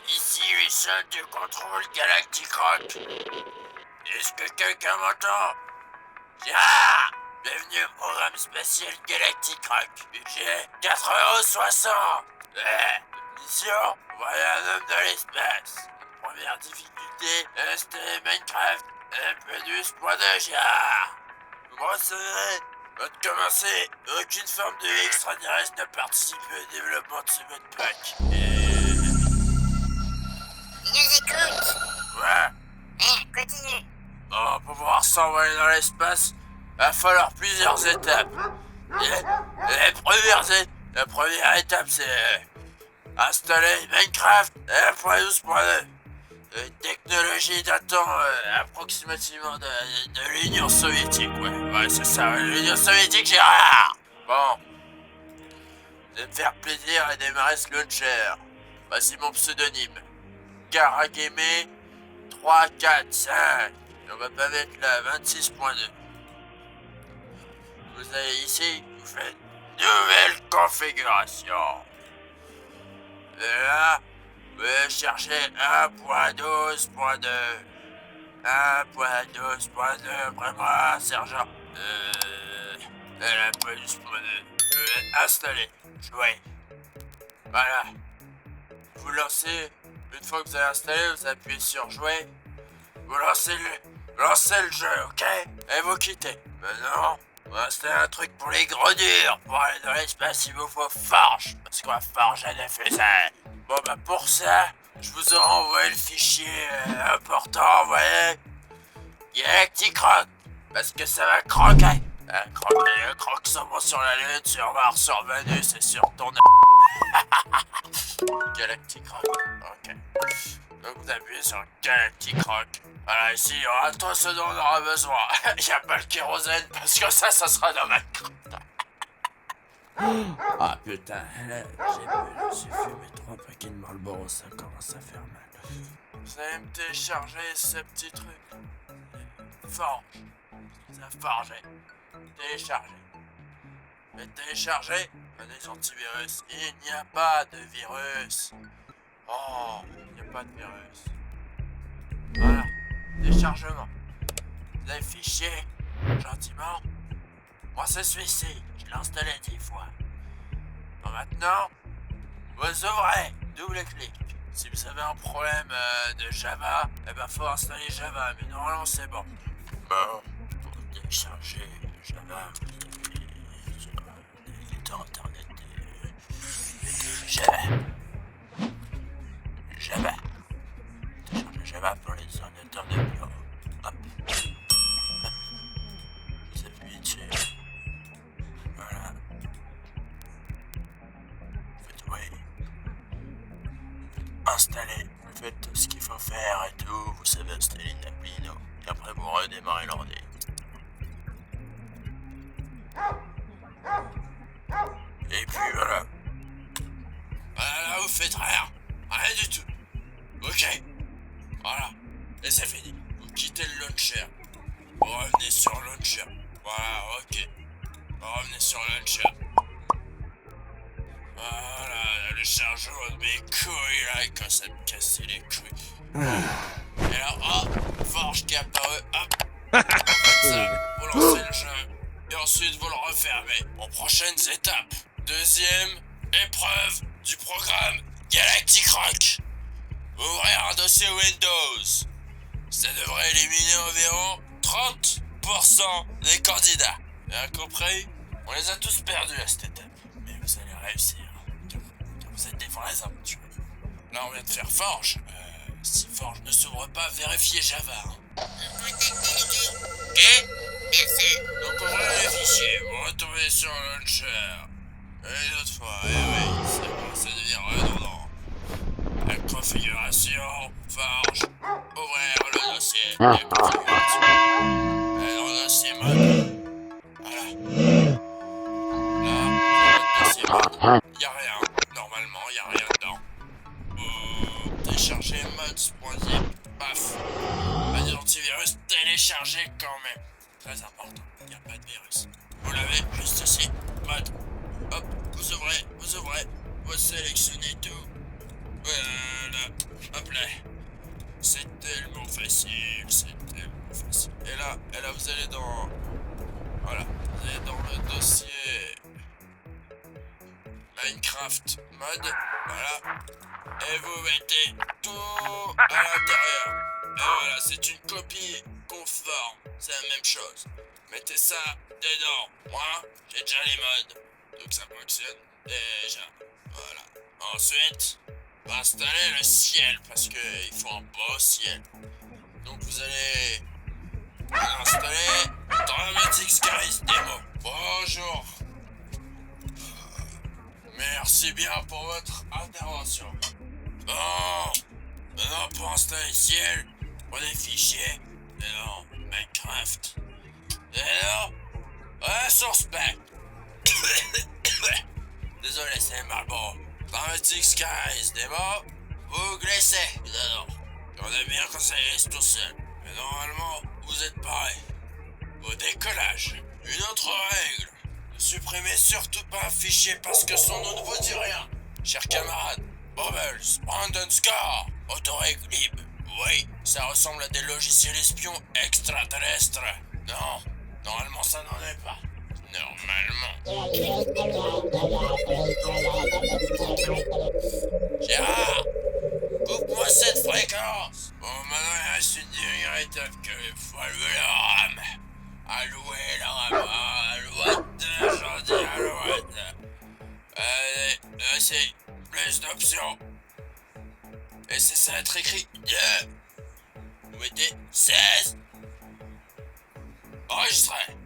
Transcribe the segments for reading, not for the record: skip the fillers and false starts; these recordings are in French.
Ici Wilson du contrôle Galactic Rock. Est-ce que quelqu'un m'entend? Ah! Bienvenue au programme spatial Galactic Rock. Budget 4,60 €. Mission, envoyer un homme dans l'espace. Première difficulté, installer Minecraft 1.12.2 jar. Vous recevez. Avant de commencer, aucune forme de vie extraterrestre n'a participé au développement de ce mode pack. Il nous écoute. Ouais. Continue. Bon, pour pouvoir s'envoyer dans l'espace, va falloir plusieurs étapes. La première étape, c'est installer Minecraft 1.12.2. Une technologie datant approximativement de l'Union soviétique, ouais, c'est ça, l'Union soviétique, j'ai rare. Bon, je vais me faire plaisir et démarrer ce launcher. Voici mon pseudonyme. Karageme 345. On va pas mettre la 26.2. Vous allez ici, vous faites nouvelle configuration. Et là, vous allez chercher 1.12.2. 1.12.2, après moi, sergent. 1.12.2. Installé. Jouer. Voilà. Vous lancez. Une fois que vous avez installé, vous appuyez sur jouer. Vous lancez le jeu, ok? Et vous quittez. Maintenant, on va installer un truc pour les gros durs. Pour aller dans l'espace, il vous faut forge. Parce qu'on va forger des fusées. Bon, bah pour ça, je vous ai envoyé le fichier important, vous voyez? Galactic Rock. Parce que ça va croquer. Croque sûrement sur la Lune, sur Mars, sur Vénus et sur ton... Galactic Rock. Ok. Donc vous appuyez sur Galactic Rock. Voilà, ici il y aura tout ce dont on aura besoin. Il n'y a pas le kérosène parce que ça sera dans ma crotte. Ah putain, j'ai fumé 3 paquets de Marlboro, ça commence à faire mal. Vous allez me télécharger ce petit truc. Forge. Ça forge. Télécharger. Mais télécharger, des antivirus. Il n'y a pas de virus. Oh, il n'y a pas de virus. Voilà, téléchargement. Vous avez fichier, gentiment. Moi c'est celui-ci, je l'ai installé 10 fois. Bon, maintenant, vous ouvrez, double-clic. Si vous avez un problème de Java, eh ben faut installer Java, mais normalement c'est bon. Bon, pour télécharger Java, l'éditeur internet Java. Télécharger Java pour les ordinateurs de bureau. Hop. Vous appuyez dessus. Voilà. Faites oui. Installez. Vous faites tout ce qu'il faut faire et tout. Vous savez installer une appli, non? Et après vous redémarrez l'ordi. Et puis voilà. Voilà, là vous faites rien. Rien du tout. Ok. Voilà. Et c'est fini. Vous quittez le launcher. Vous revenez sur le launcher. Voilà, ok. Vous revenez sur le launcher. Voilà, le chargement de mes couilles là, quand ça me cassait les couilles. Et là, hop, forge qui apparaît, hop. Faites ça, vous lancez le jeu. Et ensuite vous le refermez. Aux prochaines étapes. Deuxième épreuve du programme Galactic Rock. Ouvrir un dossier Windows. Ça devrait éliminer environ 30% des candidats. Bien compris? On les a tous perdus à cette étape. Mais vous allez réussir. Vous êtes des vrais aventuriers. Là, on vient de faire Forge. Si Forge ne s'ouvre pas, vérifiez Java. Vous êtes délégué. Ok? Merci. Donc ouvrez le fichier, vous retournez sur le launcher. Et une autre fois, et oui, c'est bon, ça devient redondant. La configuration, Forge, ouvrir le dossier, la configuration. Et dans le dossier mode. Voilà. Là, dans le dossier mode, y'a rien. Normalement, y'a rien dedans. Télécharger mods.zip. Paf. Pas d'antivirus téléchargé quand même. Très important, y'a pas de virus. Vous l'avez juste ici, mode. Hop, vous ouvrez, vous sélectionnez tout. Voilà. Hop là. C'est tellement facile, c'est tellement facile. Et là, vous allez dans... Voilà. Vous allez dans le dossier... Minecraft mode. Voilà. Et vous mettez tout à l'intérieur. Et voilà, c'est une copie conforme. C'est la même chose. Mettez ça dedans. Moi, j'ai déjà les modes. Donc ça fonctionne déjà. Voilà. Ensuite, on va installer le ciel. Parce qu'il faut un beau ciel. Donc vous allez installer Dramatic Skies Demo. Bonjour. Merci bien pour votre intervention. Bon, maintenant pour installer le ciel, on des fichiers. Et non, Minecraft. Et non, source pack. Désolé, c'est Marlboro. Dramatic Skies Demo, vous glissez dedans. On aime bien quand ça glisse tout seul. Mais normalement, vous êtes pareil. Au décollage, une autre règle. Ne supprimez surtout pas un fichier parce que son nom ne vous dit rien. Chers camarades, Bubbles, Brandon Scar, Autoreg Lib. Oui, ça ressemble à des logiciels espions extraterrestres. Non, normalement ça n'en est pas. Normalement. Gérard, coupe-moi cette fréquence. Bon, maintenant il reste une dernière étape qu'il faut allouer la RAM. Allouer la RAM, alouette, j'en dis alouette. Allez, c'est plus d'options. Et c'est ça être écrit 2. Vous mettez 16. Enregistré.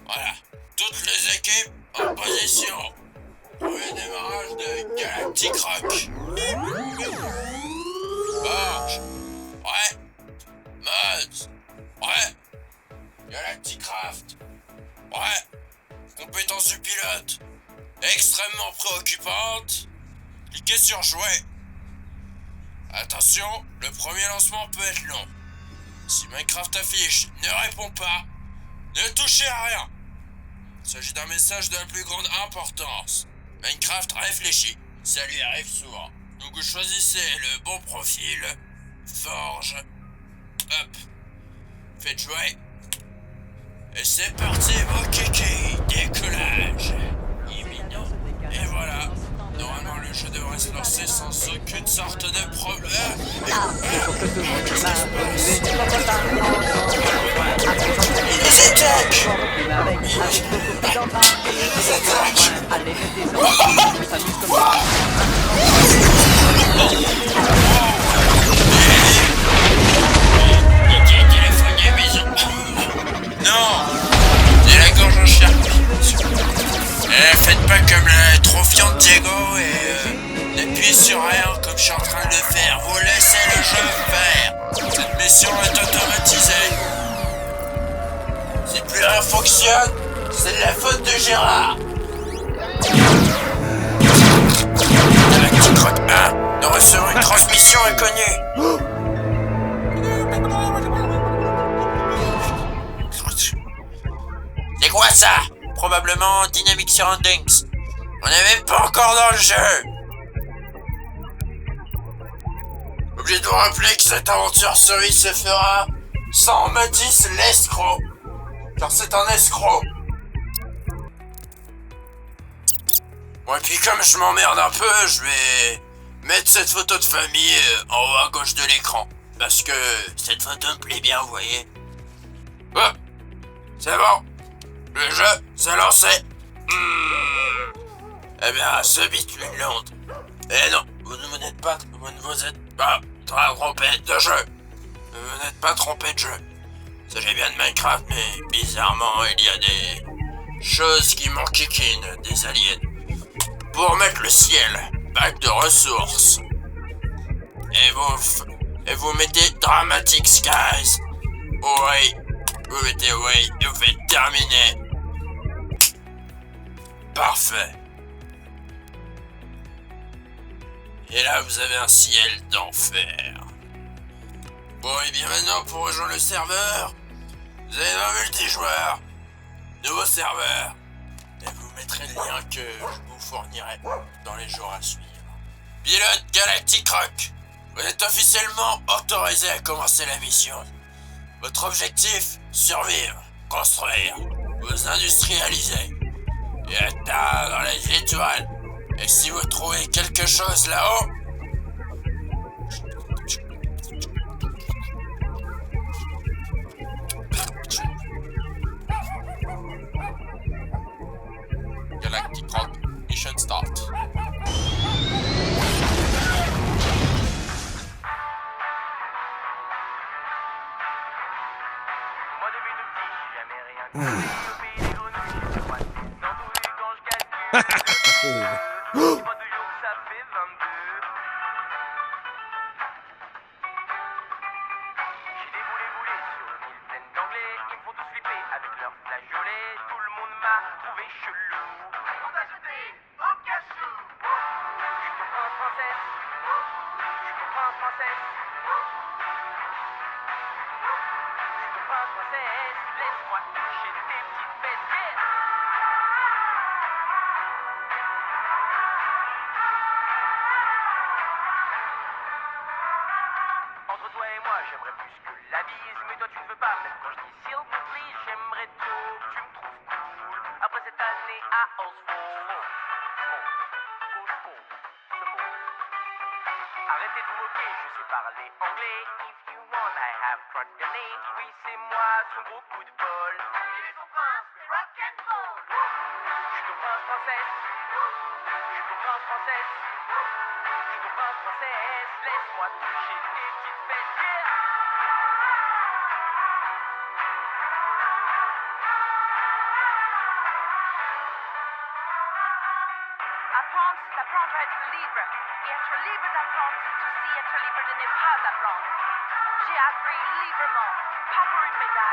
Voilà. Toutes les équipes en position. Pour le démarrage de Galactic Rock. Forge. Ouais. Mods. Ouais. Galactic Craft. Ouais. Compétence du pilote. Extrêmement préoccupante. Cliquez sur jouer. Attention, le premier lancement peut être long. Si Minecraft affiche ne répond pas, ne touchez à rien. Il s'agit d'un message de la plus grande importance. Minecraft réfléchit, ça lui arrive souvent. Donc vous choisissez le bon profil, forge, hop, faites jouer. Et c'est parti mon kiki, décollage imminent. Et voilà, normalement le jeu devrait se lancer sans aucune sorte de problème. Qu'est-ce qui se passe? Il nous attaque! Non! J'ai la gorge en charpie. Faites pas comme la trophiante Diego et n'appuyez sur rien comme je suis en train de le faire. Vous laissez le jeu faire. Cette mission est automatisée. Si plus rien fonctionne, c'est de la faute de Gérard. Galactic Rock 1 de recevoir une transmission inconnue. C'est quoi ça? Probablement Dynamic Surroundings. On n'est même pas encore dans le jeu. Obligé de vous rappeler que cette aventure survie se fera sans Matisse l'escroc. Car c'est un escroc. Bon et puis comme je m'emmerde un peu, je vais mettre cette photo de famille en haut à gauche de l'écran. Parce que cette photo me plaît bien, vous voyez. Oh, c'est bon. Le jeu s'est lancé. Eh bien, ce bit une lente. Eh non, vous ne n'êtes pas trompé de jeu. Vous n'êtes pas trompé de jeu. Il s'agit bien de Minecraft, mais bizarrement, il y a des choses qui m'enquiquinent, des aliens. Pour mettre le ciel, bac de ressources. Et vous mettez Dramatic Skies. Oui. Vous mettez oui et vous faites terminer. Parfait. Et là, vous avez un ciel d'enfer. Bon, et bien maintenant, pour rejoindre le serveur, vous allez dans multijoueur, nouveau serveur, et vous mettrez le lien que je vous fournirai dans les jours à suivre. Pilote Galactic Rock, vous êtes officiellement autorisé à commencer la mission. Votre objectif, survivre, construire, vous industrialiser et atteindre les étoiles. Et si vous trouvez quelque chose là-haut, Galactic Rock, mission start. Moi depuis tout petit, j'ai jamais rien compris. Choper des grenouilles, j'ai droit dans tous les quand je calcule. Dis pas toujours que ça fait 22. J'ai des boulets sur une île pleine d'anglais. Ils me font tous flipper avec leurs flageolets. Tout le monde m'a trouvé chelou. On t'a jeté au cachou. Je suis ton prince princesse. Je suis ton prince princesse. Princesse, laisse-moi toucher tes petites fesses. Yeah. Entre toi et moi, j'aimerais plus que la bise, mais toi tu ne veux pas. Même quand je dis s'il te plaît, j'aimerais trop que tu me trouves cool. Après cette année à Oxford, arrêtez de vous moquer, je sais parler anglais. If you want, I have got your name. Oui, c'est moi, son gros coup de bol. Il est son prince, rock'n'roll. Je suis ton prince princesse. Je suis ton prince princesse. Je suis ton prince princesse. Laisse-moi toucher tes petites fesses. Yeah. Apprendre, c'est apprendre à être libre. Et être libre d'apprendre, c'est aussi être libre de ne pas apprendre. J'ai appris librement, pas pour une médaille.